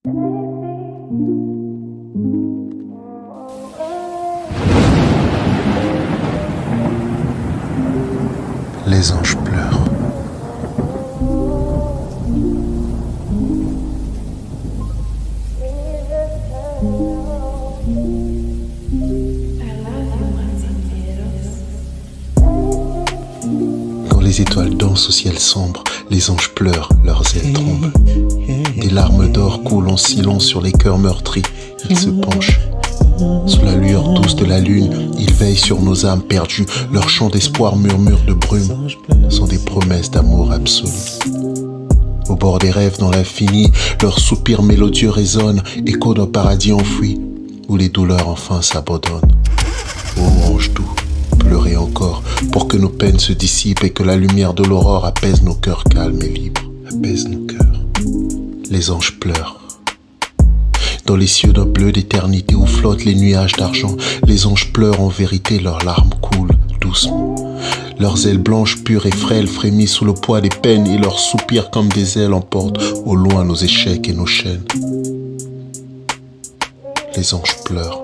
Les anges pleurent. Quand les étoiles dansent au ciel sombre, les anges pleurent, leurs ailes tremblent. Des larmes d'or coulent en silence sur les cœurs meurtris. Ils se penchent. Sous la lueur douce de la lune, ils veillent sur nos âmes perdues. Leurs chants d'espoir murmurent de brume sont des promesses d'amour absolu. Au bord des rêves dans l'infini, leurs soupirs mélodieux résonnent, écho d'un paradis enfoui, où les douleurs enfin s'abandonnent. Ô ange doux, pleurez encore, pour que nos peines se dissipent et que la lumière de l'aurore apaise nos cœurs calmes et libres. Apaise nos cœurs. Les anges pleurent. Dans les cieux d'un bleu d'éternité où flottent les nuages d'argent, les anges pleurent en vérité, leurs larmes coulent doucement. Leurs ailes blanches, pures et frêles, frémissent sous le poids des peines et leurs soupirs comme des ailes emportent au loin nos échecs et nos chaînes. Les anges pleurent.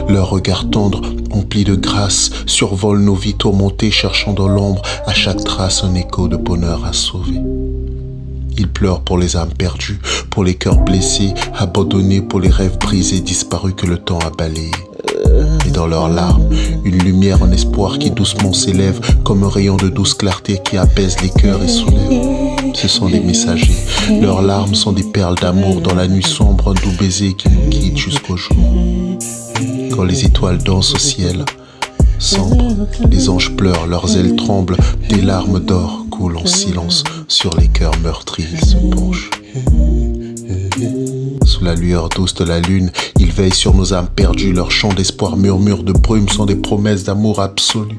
Leurs regards tendres, emplis de grâce, survolent nos vies tourmentées, cherchant dans l'ombre à chaque trace un écho de bonheur à sauver. Ils pleurent pour les âmes perdues, pour les cœurs blessés, abandonnés, pour les rêves brisés, disparus que le temps a balayés. Et dans leurs larmes, une lumière, un espoir qui doucement s'élève, comme un rayon de douce clarté qui apaise les cœurs et soulève. Ce sont des messagers, leurs larmes sont des perles d'amour dans la nuit sombre, un doux baiser qui nous guide jusqu'au jour. Quand les étoiles dansent au ciel sombre, les anges pleurent, leurs ailes tremblent, des larmes d'or coulent en silence sur les cœurs meurtris, ils se penchent. Sous la lueur douce de la lune, ils veillent sur nos âmes perdues, leurs chants d'espoir murmurent de brume sont des promesses d'amour absolu.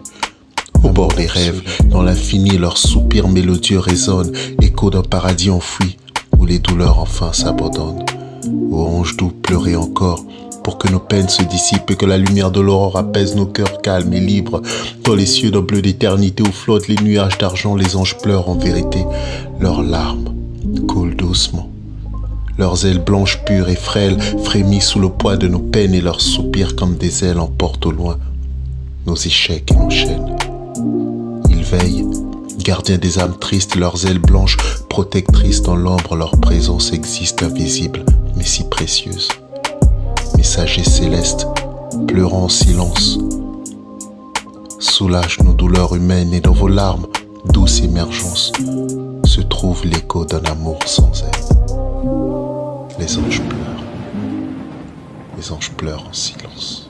Au bord des rêves, dans l'infini, leurs soupirs mélodieux résonnent, écho d'un paradis enfoui, où les douleurs enfin s'abandonnent. Ô ange doux, pleurez encore, pour que nos peines se dissipent et que la lumière de l'aurore apaise nos cœurs calmes et libres. Dans les cieux d'un bleu d'éternité où flottent les nuages d'argent, les anges pleurent en vérité, leurs larmes coulent doucement. Leurs ailes blanches pures et frêles frémissent sous le poids de nos peines et leurs soupirs comme des ailes emportent au loin nos échecs et nos chaînes. Ils veillent, gardiens des âmes tristes, leurs ailes blanches protectrices dans l'ombre, leur présence existe invisible mais si précieuse. Messagers célestes, pleurant en silence, soulage nos douleurs humaines et dans vos larmes, douce émergence, se trouve l'écho d'un amour sans aide. Les anges pleurent en silence.